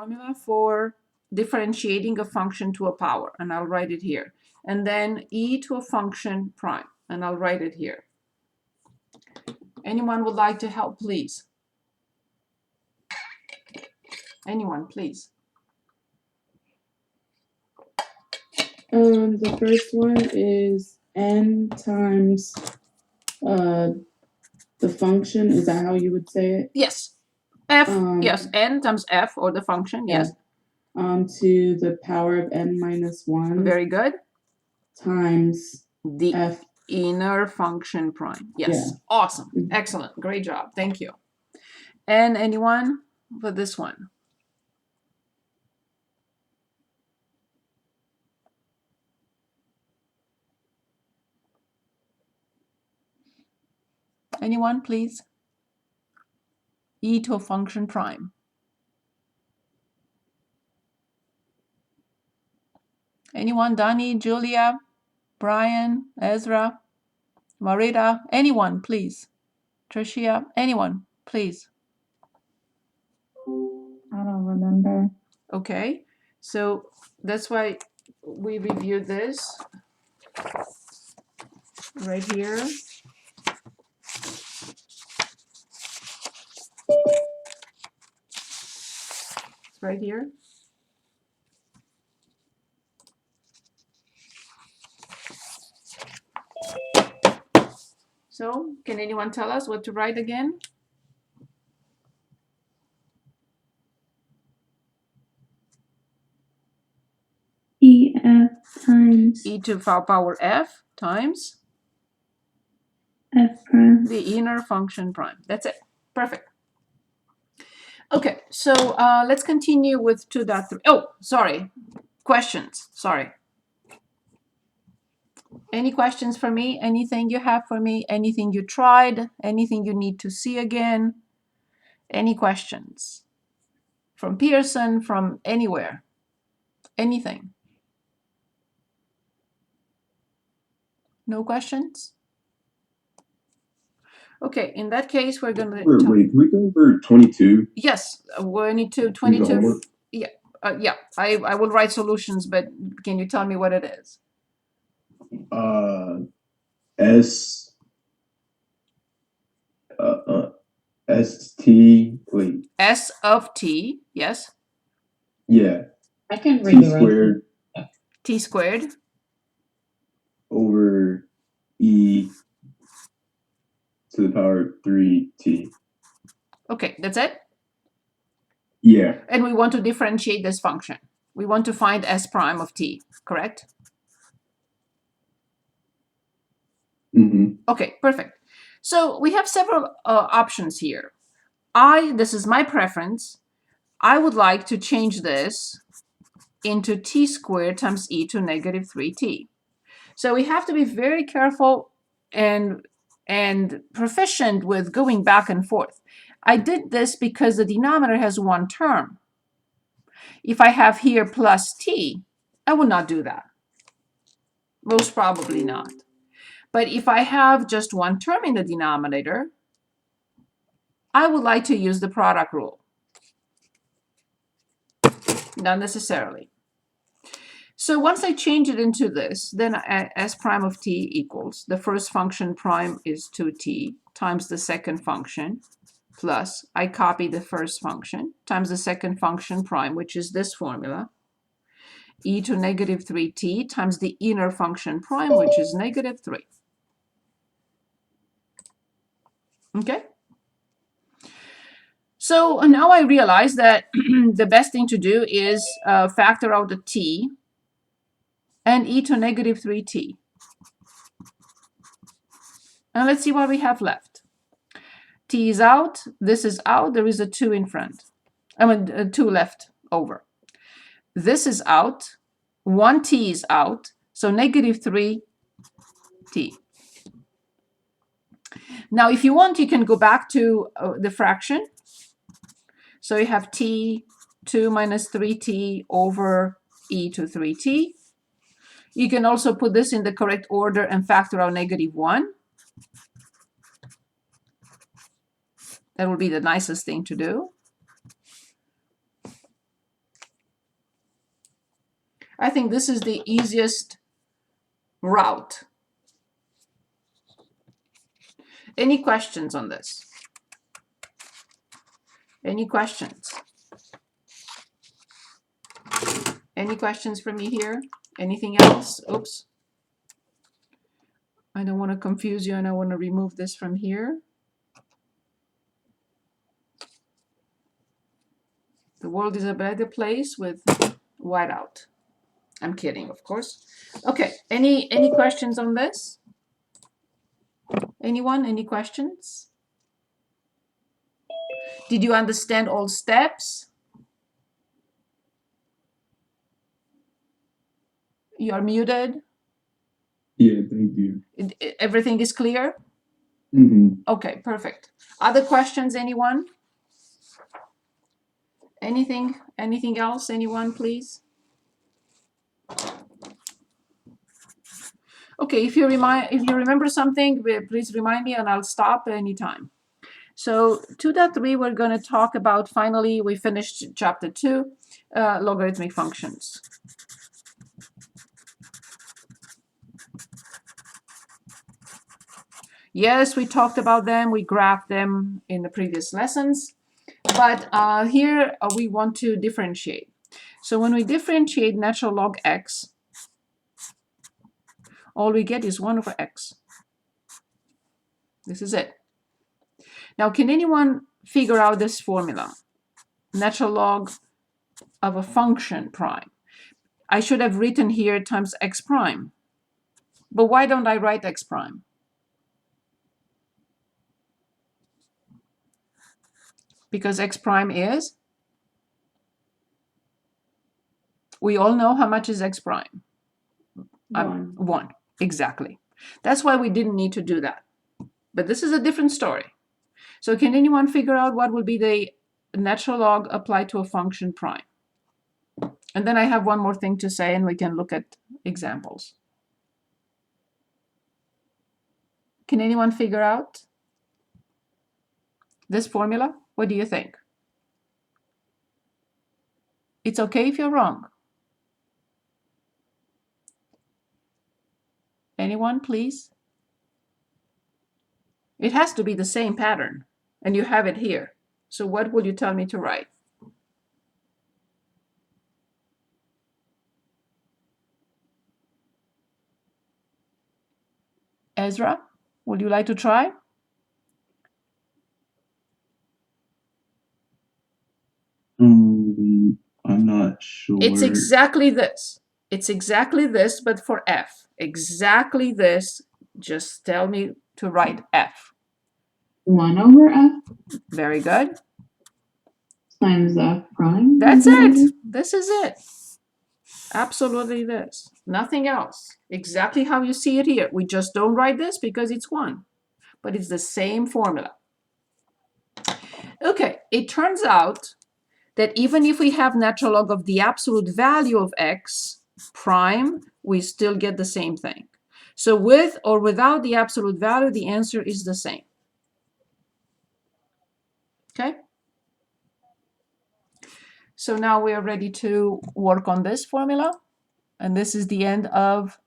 formula for differentiating a function to a power, and I'll write it here. And then e to a function prime, and I'll write it here. Anyone would like to help, please? Anyone, please? The first one is n times the function. Is that how you would say it? Yes. F, yes, n times f, or the function, yes. To the power of n minus 1. Very good. Times the f inner function prime. Yes. Yeah. Awesome. Excellent. Great job. Thank you. And anyone for this one? Anyone, please? E to a function prime. Anyone? Donnie, Julia, Brian, Ezra, Marita? Anyone, please? Tricia? Anyone, please? I don't remember. Okay, so that's why we reviewed this right here. Right here. So, can anyone tell us what to write again? EF times E to the power f times F prime. the inner function prime. That's it. Perfect. Okay, so let's continue with 2.3. Oh, sorry. Questions. Sorry. Any questions for me? Anything you have for me? Anything you tried? Anything you need to see again? Any questions? From Pearson, from anywhere? Anything? No questions? Okay, in that case, we're going to... Wait, can we go over 22? Yes, we need to 22. Yeah, yeah. I will write solutions, but can you tell me what it is? Wait. S of t, yes. Yeah. I can read T the squared. T squared. Over e to the power of 3t. Okay, that's it? Yeah. And we want to differentiate this function. We want to find s prime of t, correct? Mm-hmm. Okay, perfect. So we have several options here. This is my preference. I would like to change this into t squared times e to negative 3t. So we have to be very careful and proficient with going back and forth. I did this because the denominator has one term. If I have here plus t, I would not do that. Most probably not. But if I have just one term in the denominator, I would like to use the product rule. Not necessarily. So once I change it into this, then s prime of t equals, the first function prime is 2t times the second function, plus I copy the first function times the second function prime, which is this formula, e to negative 3t times the inner function prime, which is negative 3. Okay? So now I realize that the best thing to do is factor out the t and e to negative 3t. And let's see what we have left. T is out, this is out, there is a 2 in front. I mean, 2 left over. This is out, 1t is out, so negative 3t. Now, if you want, you can go back to the fraction. So you have t, 2 minus 3t over e to 3t. You can also put this in the correct order and factor out negative 1. That would be the nicest thing to do. I think this is the easiest route. Any questions on this? Any questions? Any questions for me here? Anything else? Oops. I don't want to confuse you, and I want to remove this from here. The world is a better place with whiteout. I'm kidding, of course. Okay, any questions on this? Anyone? Any questions? Did you understand all steps? You are muted. Yeah, thank you. Everything is clear? Mm-hmm. Okay, perfect. Other questions, anyone? Anything else? Anyone, please? Okay, if you remember something, please remind me and I'll stop anytime. So 2.3, we're going to talk about, finally, we finished chapter 2, logarithmic functions. Yes, we talked about them, we graphed them in the previous lessons, but here we want to differentiate. So when we differentiate natural log x, all we get is 1 over x. This is it. Now, can anyone figure out this formula? Natural log of a function prime. I should have written here times x prime. But why don't I write x prime? Because x prime is? We all know how much is x prime. 1. 1. Exactly. That's why we didn't need to do that. But this is a different story. So can anyone figure out what will be the natural log applied to a function prime? And then I have one more thing to say, and we can look at examples. Can anyone figure out this formula? What do you think? It's okay if you're wrong. Anyone, please? It has to be the same pattern, and you have it here. So what would you tell me to write? Ezra, would you like to try? I'm not sure. It's exactly this. It's exactly this, but for f. Exactly this. Just tell me to write f. 1 over f Very good. times f prime. That's it. This is it. Absolutely this. Nothing else. Exactly how you see it here. We just don't write this because it's 1. But it's the same formula. Okay, it turns out that even if we have natural log of the absolute value of x prime, we still get the same thing. So with or without the absolute value, the answer is the same. Okay? So now we are ready to work on this formula. And this is the end of,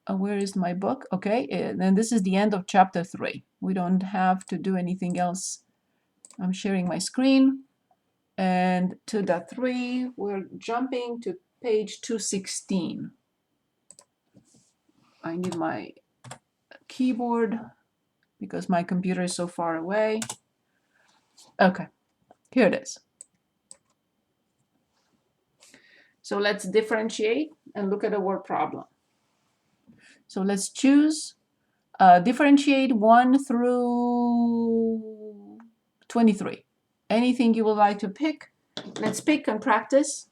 where is my book? Okay, and this is the end of chapter 3. We don't have to do anything else. I'm sharing my screen. And 2.3, we're jumping to page 216. I need my keyboard because my computer is so far away. Okay, here it is. So let's differentiate and look at a word problem. So let's choose, differentiate 1 through 23. Anything you would like to pick. Let's pick and practice.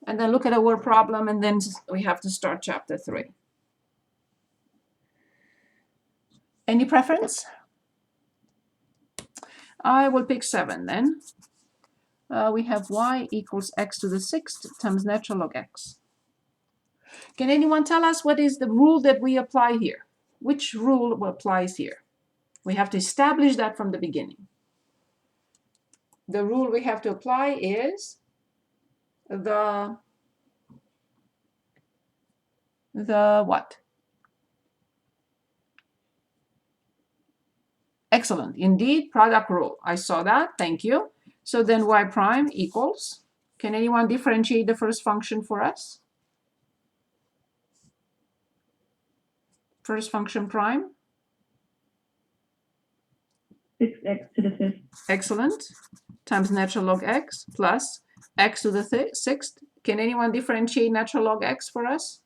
And then look at a word problem, and then we have to start chapter 3. Any preference? I will pick 7 then. We have y equals x to the 6th times natural log x. Can anyone tell us what is the rule that we apply here? Which rule applies here? We have to establish that from the beginning. The rule we have to apply is the the what? Excellent. Indeed, product rule. I saw that. Thank you. So then y prime equals, can anyone differentiate the first function for us? First function prime. 6x to the 5th. Excellent. Times natural log x plus x to the 6th. Can anyone differentiate natural log x for us?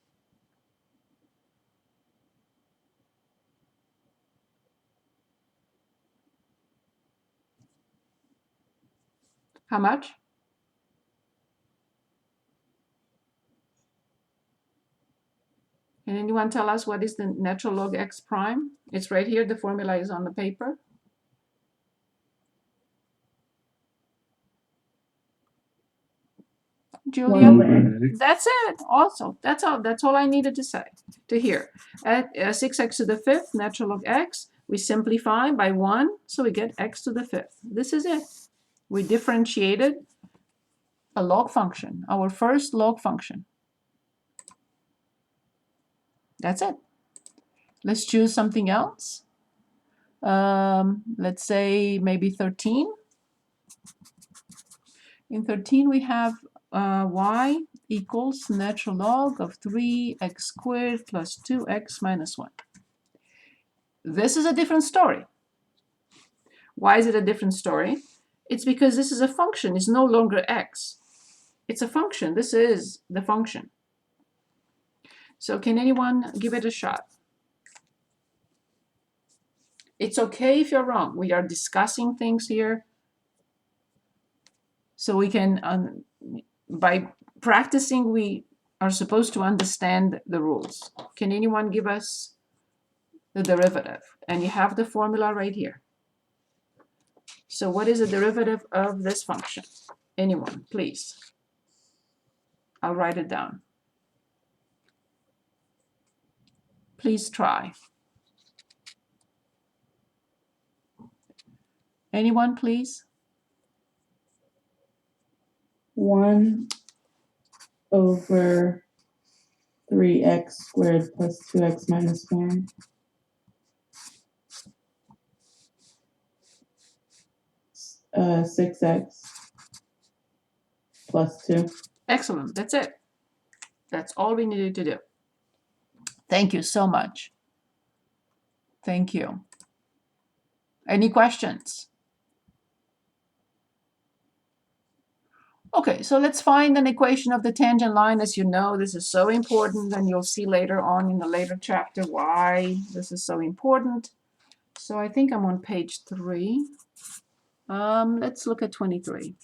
How much? Can anyone tell us what is the natural log x prime? It's right here. The formula is on the paper. Julia? That's it. Also, that's all. That's all I needed to say, to hear. At 6x to the 5th, natural log x, we simplify by 1, so we get x to the 5th. This is it. We differentiated a log function, our first log function. That's it. Let's choose something else. Let's say maybe 13. In 13, we have y equals natural log of 3x squared plus 2x minus 1. This is a different story. Why is it a different story? It's because this is a function. It's no longer x. It's a function. This is the function. So can anyone give it a shot? It's okay if you're wrong. We are discussing things here. So we can, by practicing, we are supposed to understand the rules. Can anyone give us the derivative? And you have the formula right here. So what is the derivative of this function? Anyone, please. I'll write it down. Please try. Anyone, please? 1 over 3x squared plus 2x minus 1. Uh, 6x plus 2. Excellent. That's it. That's all we needed to do. Thank you so much. Thank you. Any questions? Okay, so let's find an equation of the tangent line. As you know, this is so important, and you'll see later on in the later chapter why this is so important. So I think I'm on page 3. Let's look at 23.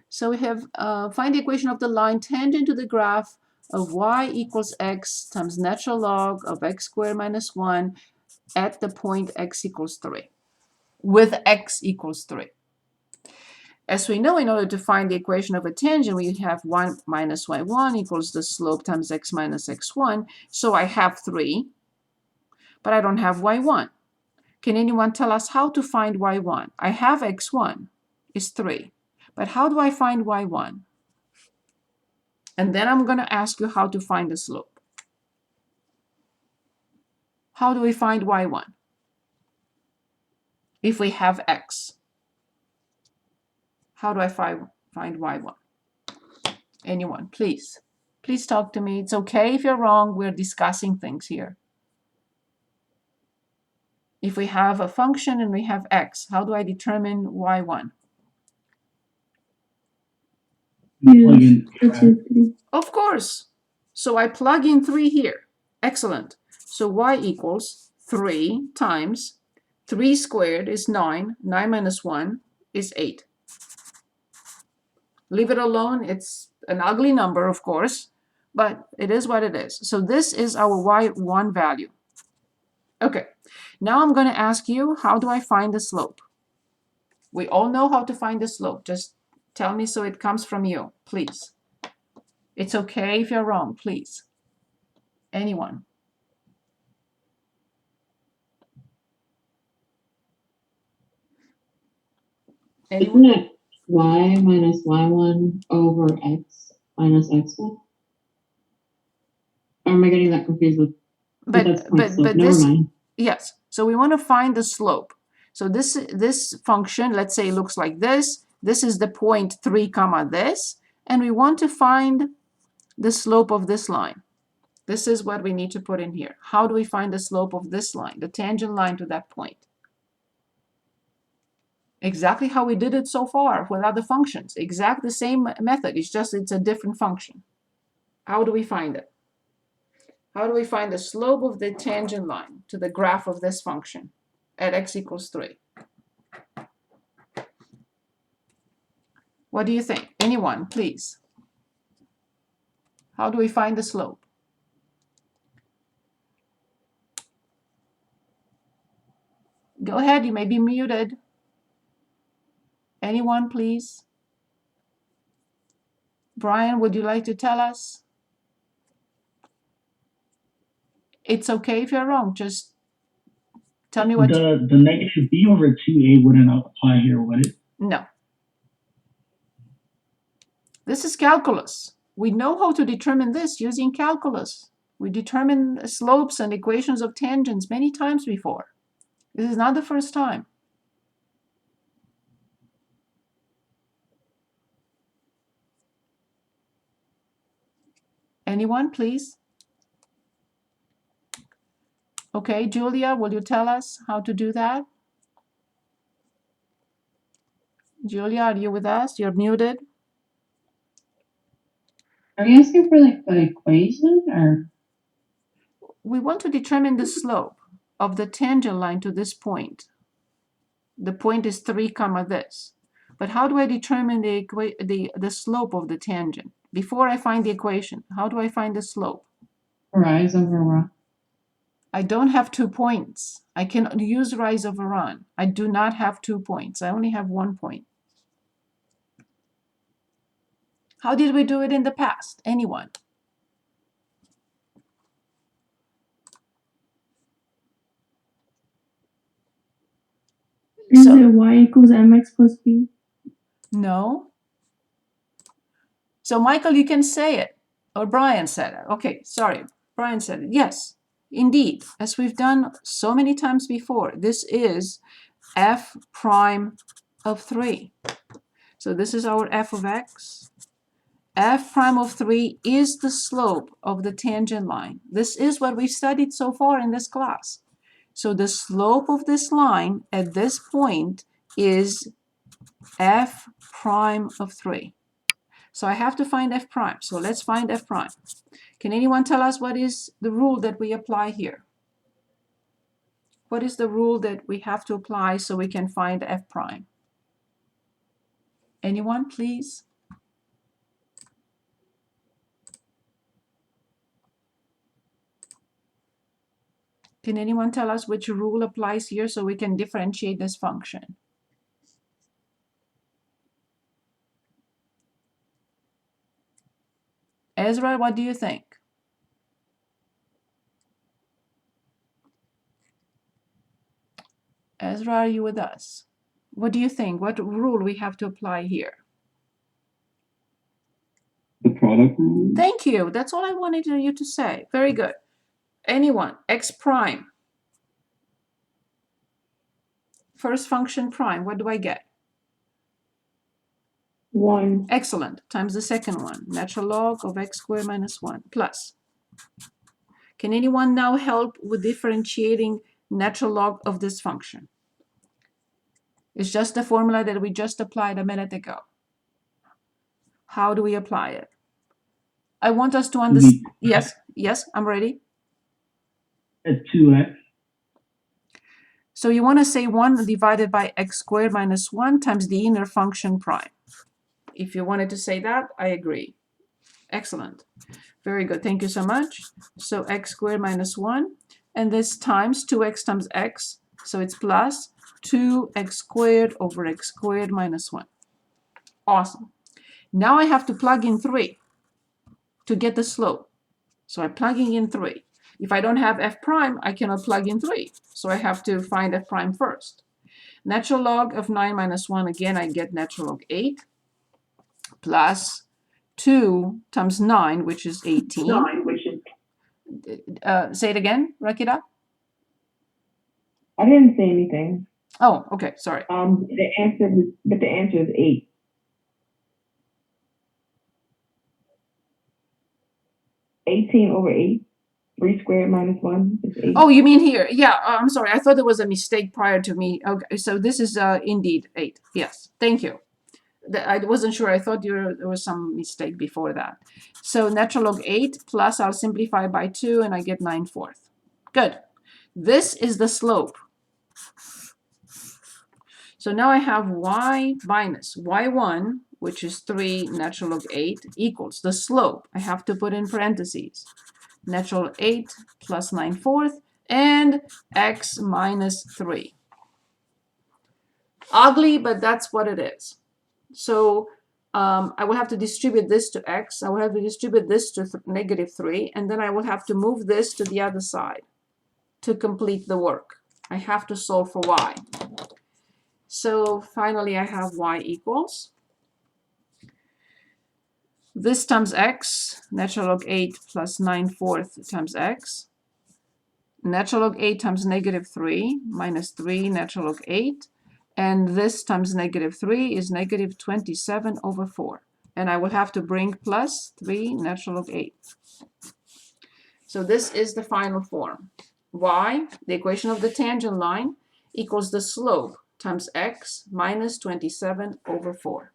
So we have find the equation of the line tangent to the graph of y equals x times natural log of x squared minus 1 at the point x equals 3, with x equals 3. As we know, in order to find the equation of a tangent, we have 1 minus y1 equals the slope times x minus x1. So I have 3, but I don't have y1. Can anyone tell us how to find y1? I have x1 is 3, but how do I find y1? And then I'm going to ask you how to find the slope. How do we find y1 if we have x? How do I find y1? Anyone, please. Please talk to me. It's okay if you're wrong. We're discussing things here. If we have a function and we have x, how do I determine y1? Use 2, 2, 3. Of course. So I plug in 3 here. Excellent. So y equals 3 times 3 squared is 9. 9 minus 1 is 8. Leave it alone. It's an ugly number, of course, but it is what it is. So this is our y1 value. Okay, now I'm going to ask you, how do I find the slope? We all know how to find the slope. Just tell me so it comes from you, please. It's okay if you're wrong, please. Anyone? Anyone? Isn't it y minus y1 over x minus x1? or am I getting that confused with? that's But point slope. but Never this, mind. yes. So we want to find the slope. So this function, let's say, looks like this. This is the point 3 comma this, and we want to find the slope of this line. This is what we need to put in here. How do we find the slope of this line, the tangent line to that point? Exactly how we did it so far with other functions. Exactly the same method. It's just it's a different function. How do we find it? How do we find the slope of the tangent line to the graph of this function at x equals 3? What do you think? Anyone, please? How do we find the slope? Go ahead, you may be muted. Anyone, please? Brian, would you like to tell us? It's okay if you're wrong, just tell me what. The negative b over 2a wouldn't apply here, would it? No. This is calculus. We know how to determine this using calculus. We determine slopes and equations of tangents many times before. This is not the first time. Anyone, please? Okay, Julia, will you tell us how to do that? Julia, are you with us? You're muted. Are you asking for like the equation or? We want to determine the slope of the tangent line to this point. The point is 3 comma this. But how do I determine the slope of the tangent? Before I find the equation, how do I find the slope? Rise over run. I don't have 2 points. I can use rise over run. I do not have 2 points. I only have 1 point. How did we do it in the past? Anyone? Is So- it y equals mx plus b? No. So Michael, you can say it. Or Brian said it. Okay, sorry. Brian said it. Yes, indeed. As we've done so many times before, this is f prime of 3. So this is our f of x. F prime of 3 is the slope of the tangent line. This is what we've studied so far in this class. So the slope of this line at this point is f prime of 3. So I have to find f prime. So let's find f prime. Can anyone tell us what is the rule that we apply here? What is the rule that we have to apply so we can find f prime? Anyone, please? Can anyone tell us which rule applies here so we can differentiate this function? Ezra, what do you think? Ezra, are you with us? What do you think? What rule we have to apply here? The product rule? Thank you. That's all I wanted you to say. Very good. Anyone? X prime. First function prime. What do I get? 1. Excellent. Times the second one. Natural log of x squared minus 1 plus. Can anyone now help with differentiating natural log of this function? It's just the formula that we just applied a minute ago. How do we apply it? I want us to understand. Yes, I'm ready. At 2x. So you want to say 1 divided by x squared minus 1 times the inner function prime. If you wanted to say that, I agree. Excellent. Very good. Thank you so much. So x squared minus 1, and this times 2x times x, so it's plus 2x squared over x squared minus 1. Awesome. Now I have to plug in 3 to get the slope. So I'm plugging in 3. If I don't have f prime, I cannot plug in 3. So I have to find f prime first. Natural log of 9 minus 1, again, I get natural log 8, plus 2 times 9, which is 18. Say it again, Rakita. I didn't say anything. Oh, okay, sorry. The answer is 8. (18/8). 3 squared minus 1 is 8. Oh, you mean here? Yeah, I'm sorry. I thought there was a mistake prior to me. Okay, so this is indeed 8. Yes, thank you. I wasn't sure. I thought there was some mistake before that. So natural log 8 plus, I'll simplify by 2, and I get 9/4. Good. This is the slope. So now I have y minus y1, which is 3 natural log 8, equals the slope. I have to put in parentheses. Natural log 8 plus 9/4 and x minus 3. Ugly, but that's what it is. So I will have to distribute this to x. I will have to distribute this to -3, and then I will have to move this to the other side to complete the work. I have to solve for y. So finally I have y equals this times x, natural log 8 plus 9/4 times x, natural log 8 times -3 minus 3 natural log 8, and this times -3 is -27/4. And I will have to bring plus 3 natural log 8. So this is the final form. Y, the equation of the tangent line, equals the slope times x minus 27/4.